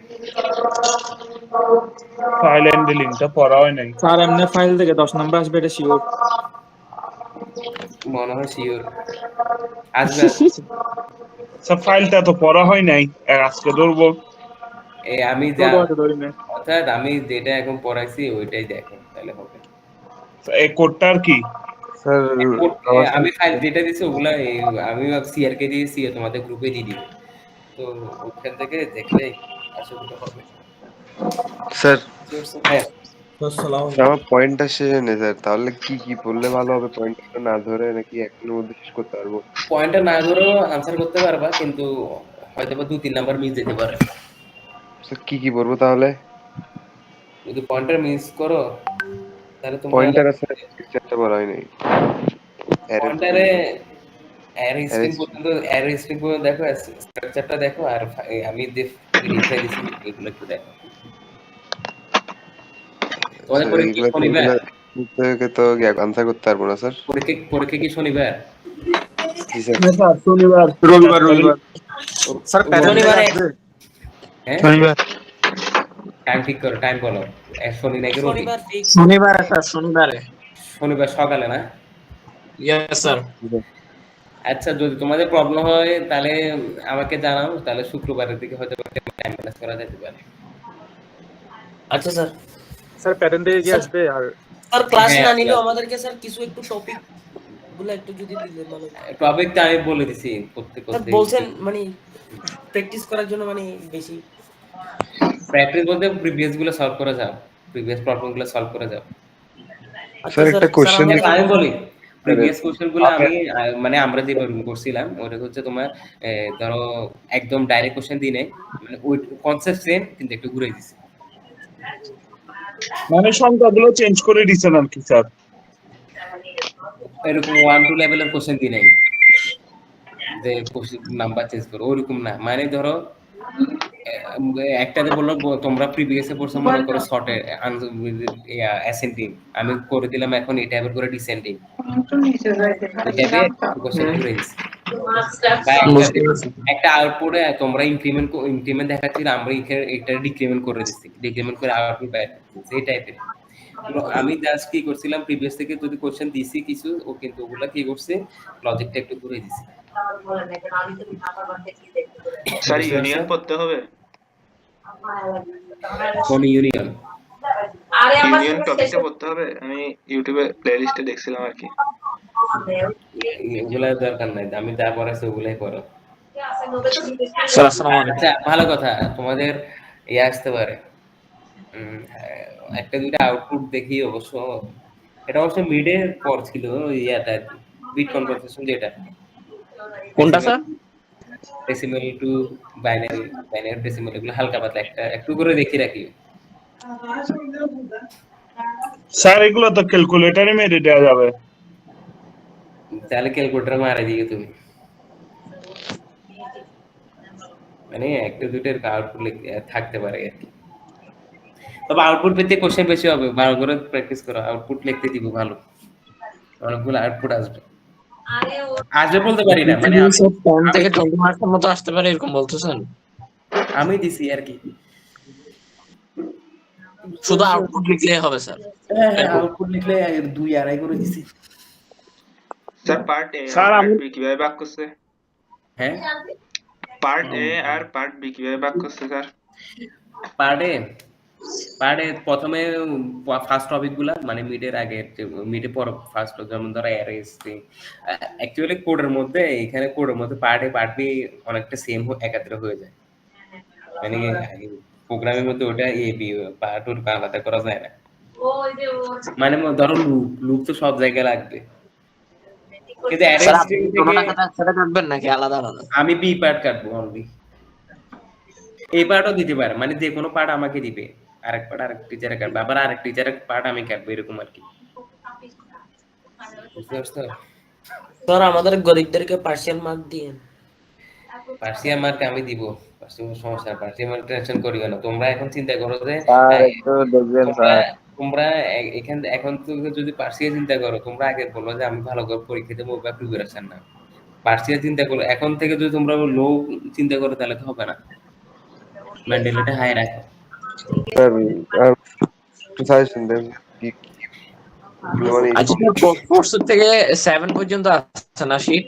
ফাইল হ্যান্ডলিংটা পড়া হয় নাই। স্যার এমনি ফাইল থেকে 10 নাম্বার আসবে এটা শিওর। মনে হয় শিওর আসবে। স্যার ফাইলটা তো পড়া হয় নাই, আজকে ধরবো। আমি যা অর্থাৎ আমি যেটা এখন পড়াইছি ওইটাই দেখো, তাহলে হবে। এই কোডটার কি? স্যার আমি ফাইল যেটা দিছি ওগুলা আমি সিআরকে দিয়েছি, তোমাদের গ্রুপে দিয়ে দিব, তো ওখান থেকে দেখলে আশা করি হবে। স্যার হ্যাঁ, আমার পয়েন্টটা শেষ হয়নি স্যার, তাহলে কি কি পড়লে ভালো হবে? পয়েন্টটা না ধরে নাকি একদিনের মধ্যে শেষ করতে পারবো? পয়েন্টটা না ধরেও আনসার করতে পারবা, কিন্তু হয়তো বা 2-3 নাম্বার মিস যেতে পারে। স্যার কি কি পড়বো তাহলে? যদি পয়েন্টার মিস করো তাহলে তোমার পয়েন্টার আছে, স্ট্রাকচারটা বলা হয় নাই। পয়েন্টারে অ্যারে স্ট্রিং পর্যন্ত দেখো, স্ট্রাকচারটা দেখো, আর আমি যে পিডিএফটা দিছি এগুলো একটু দেখো। তোমাদের পরীক্ষা কি শনিবার? তো আনসার করতে পারবো না স্যার। পরীক্ষা কি শনিবার? জি স্যার। স্যার শনিবার, রবিবার। স্যার শনিবারে হ্যাঁ, শনিবার টাইম ঠিক করো, টাইম বলো। শনি নাকি রবি? শনিবার ফিক্স। শনিবারে স্যার, শনিবারে। শনিবার সকালে না? Yes sir. আচ্ছা, যদি তোমাদের প্রবলেম হয় তাহলে আমাকে জানাও, তাহলে শুক্রবারের দিকে হয়তো টাইম ম্যানেজ করা যেতে পারে। আচ্ছা স্যার। স্যার প্যাটার্ন দিয়ে কি আসবে? আর স্যার ক্লাস হ্যাঁ, না নিলেও আমাদেরকে স্যার কিছু একটু টপিক গুলো একটু যদি দিলে ভালো হতো। টপিকটা আমি বলে দিছি করতে স্যার করতে। বলছেন মানে প্র্যাকটিস করার জন্য মানে বেশি। প্র্যাকটিস বলতে প্রিভিয়াস গুলো সলভ করে যাও, প্রিভিয়াস প্রবলেম গুলো সলভ করে যাও। আচ্ছা স্যার একটা কোশ্চেন আচ্ছা, আমি বলি প্রিভিয়াস কোশ্চেন গুলো আচ্ছা। আমি মানে আমরা যেভাবে করছিলাম ওটা হচ্ছে তোমার ধরো একদম ডাইরেক্ট কোশ্চেন দিই নাই, মানে ওই কনসেপ্ট সেম কিন্তু একটু ঘুরে দিছি। মানে সংখ্যাগুলো চেঞ্জ করে দিছেন আর কি স্যার। এরকম 1-2 লেভেলের কোশ্চেন দিই নাই যে নাম্বার চেঞ্জ করো, ওরকম না। মানে ধরো একটাতে বললো তোমরা প্রিভিয়াসে পড়ছো মনে করো শর্টে অ্যাসেন্ডিং, আমি করে দিলাম এখন এই টাইপের করে ডিসেন্ডিং, এই টাইপের কোশ্চেন ঘুরে দিছি। বা একটা আউটপুটে তোমরা ইনক্রিমেন্ট দেখাচ্ছিল, আমরা এটা ডিক্রিমেন্ট করে দিচ্ছি, ডিক্রিমেন্ট করে আউটপুট বের করতেছি, এই টাইপের। আমি জাস্ট কি করছিলাম প্রিভিয়াস থেকে যদি কোশ্চেন দিছি কিছু, ও কিন্তু ওগুলা কি করছে লজিকটা একটু ঘুরে দিছি। স্যার ইউনিয়ন পড়তে হবে? কোন ইউনিয়ন? ইউনিয়ন টপিকটা পড়তে হবে? আমি ইউটিউবে প্লেলিস্টে দেখছিলাম আর কি। এগুলা দরকার নাই, আমি যা পড়াইছি ওগুলাই পড়ো। স্যার আসসালামু আলাইকুম। আচ্ছা, ভালো কথা, তোমাদের আসতে পারে একটা দুইটা আউটপুট দেখি অবশ্য। এটা অবশ্য মিডের পর ছিল ইয়াটা আর কি, বিট কনভার্সেশন যেটা। কোনটা sir? Decimal two binary, binary decimal, এগুলো হালকা পাতলা একটা একটু করে দেখি রাখি। স্যার এগুলো তো ক্যালকুলেটরে মেরে দেওয়া যাবে। তাহলে ক্যালকুলেটর মারা দিও তুমি, মানে একটা দুইটার আউটপুট থাকতে পারে আর কি। তবে আউটপুট পেতে কোশ্চেন বেশি হবে, ভালো করে প্র্যাকটিস করো, আউটপুট লিখতে দিব ভালো, অনেকগুলো আউটপুট আসবে। আসবে বলতে পারি না, মানে 10 থেকে 20 মার্কের মতো আসতে পারে এরকম বলতেছেন? আমি দিছি আর কি। শুধু আউটপুট লিখলেই হবে স্যার? আউটপুট লিখলে 2-2.5 করে দিছি। স্যার পার্ট এ স্যার, আর আমি পার্ট বি কিভাবে ভাগ করছে? হ্যাঁ, পার্ট এ আর পার্ট বি কিভাবে ভাগ করছে স্যার? পার্টে প্রথমে ফার্স্ট টপিক গুলা, মানে মিডের আগে, মিডে পর ফার্স্ট, যেমন ধরো অ্যারেস। অ্যাকচুয়ালি কোডের মধ্যে, এখানে কোডের মধ্যে পার্ট বি অনেকটা সেম একাত্রে হয়ে যায়, মানে প্রোগ্রামের মধ্যে ওটা এ বি পার্ট ওর আলাদা করা যায় না। মানে ধরো লুপ তো সব জায়গায় লাগবে, কিন্তু অ্যারে স্যার স্ট্রিং আপনি থেকে কোনটা একসাথে কাটবেন নাকি আলাদা আলাদা? আমি বি পার্ট কাটবো অনলি। এই পার্টও দিতে পারে, মানে যে কোনো পার্ট আমাকে দিবে, আরেক পার্ট আরেক টিচারে কাটবে, আবার আরেক টিচারের পার্ট আমি কাটবো, এরকম আর কি। বুঝতে পারছো? স্যার আমাদের গরিবদেরকে পার্সিয়াল মার্ক দিয়েন। পার্সিয়াল মার্ক আমি দিব, পার্সিয়াল সমস্যা, পার্সিয়াল মার্ক টেনশন করিও না। তোমরা এখন চিন্তা করো যে স্যার একটু দেখবেন স্যার। তোমরা এখন থেকে যদি পার্সিয়াল চিন্তা করো, তোমরা আগে বলো যে আমি ভালো করে পরীক্ষা দেবো বা প্রিপারেশন না। পার্সিয়াল চিন্তা করো, এখন থেকে যদি তোমরা লো চিন্তা করো তাহলে তো হবে না, মেন্টালিটি হাই রাখো। স্যার একটু সাজেশন দেন কি মানে আচ্ছা, কোর্স থেকে 7 পর্যন্ত আছে না শীট?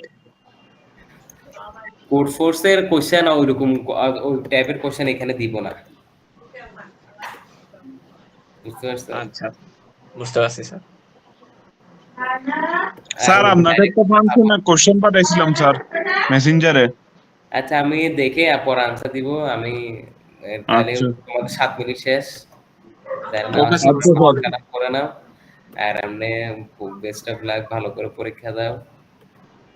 কোড ফোর্সের কোশ্চেন ওইরকম ওই টাইপের কোশ্চেন এখানে দিব না, বুঝতে পারছো? আচ্ছা, বুঝতে পারছি স্যার। স্যার আপনাদের একটা ফাংশনে কোশ্চেন পাঠাইছিলাম স্যার মেসেঞ্জারে। আচ্ছা, আমি দেখে পর আনসার দিব আমি। তাহলে আচ্ছা। তোমাদের 7 মিনিট শেষ, তাহলে Okay, sir. খারাপ করে নাও, আর এমনি বেস্ট অফ লাক, ভালো করে পরীক্ষা দাও।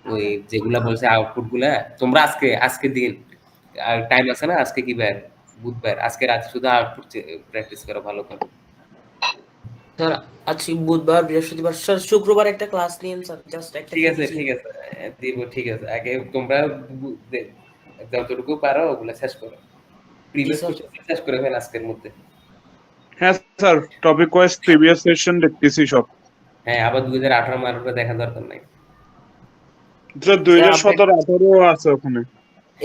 ওই যেগুলা বলছে আউটপুট গুলা তোমরা আজকে দিন, আর টাইম আছে না, আজকে কি বার? বুধবার, আজকে রাতে শুধু আউটপুট প্র্যাকটিস করো ভালো করে। স্যার আজকে বুধবার, বৃহস্পতিবার, স্যার শুক্রবার একটা ক্লাস নিয়েন স্যার, জাস্ট একটা। ঠিক আছে দিব, ঠিক আছে। আগে তোমরা যতটুকু পারো ওগুলা শেষ করো, প্রিভিয়াস কোশ্চেন শেষ করে ফেল আজকের মধ্যে। হ্যাঁ sir, topic wise previous session দেখতেছি সব। হ্যাঁ, আবার 2018 মার্কটা দেখা দরকার নাই। 2017, 18 আছে ওখানে।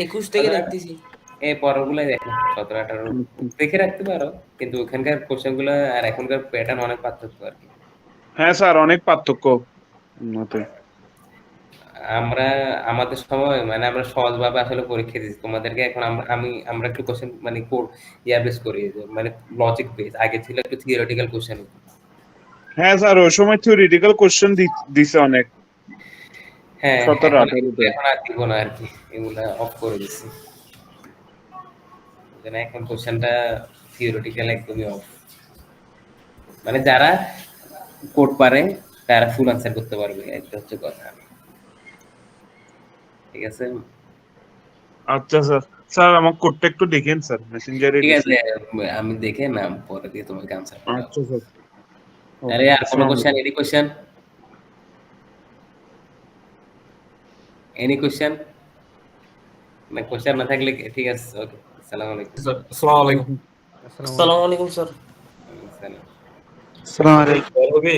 21 থেকে দেখতেছি। এই পরেরগুলাই দেখো। 17-18 দেখে রাখতে পারো, কিন্তু ওখানকার কোশ্চেন গুলো আর এখনকার প্যাটার্ন অনেক পার্থক্য আর কি। হ্যাঁ স্যার, অনেক পার্থক্য মতে। আমরা আমাদের সময় মানে আমরা সহজভাবে আসলে পরীক্ষা দিচ্ছি, তোমাদেরকে এখন আমরা একটু কোশ্চেন মানে বেস করি, যে মানে লজিক বেস। আগে ছিল একটু থিওরিটিক্যাল কোশ্চেন। হ্যাঁ স্যার, ওই সময় থিওরিটিক্যাল কোশ্চেন দিছে অনেক। হ্যাঁ 17-18 এখন আর দিব না আর কি, এগুলা অফ করে দিচ্ছি। এখন কোশ্চেনটা থিওরিটিক্যাল একদমই অফ। মানে যারা কোড পারে তারা ফুল আনসার করতে পারবে, এটা হচ্ছে কথা। ঠিক আছে আচ্ছা স্যার, স্যার আমার কোডটা একটু দেখেন স্যার, মেসেঞ্জারে ঠিক আছে, আমি দেখে নাম পরে দিয়ে তোমাকে আনসার করব। আচ্ছা স্যার। আরে আর কোনো কোশ্চেন, এনি কোশ্চেন না? কোশ্চেন না থাকলে ঠিক আছে, ওকে, আসসালামু আলাইকুম। স্যার আসসালামু আলাইকুম। আসসালামু আলাইকুম স্যার। সালাম। আসসালামু আলাইকুম। হবে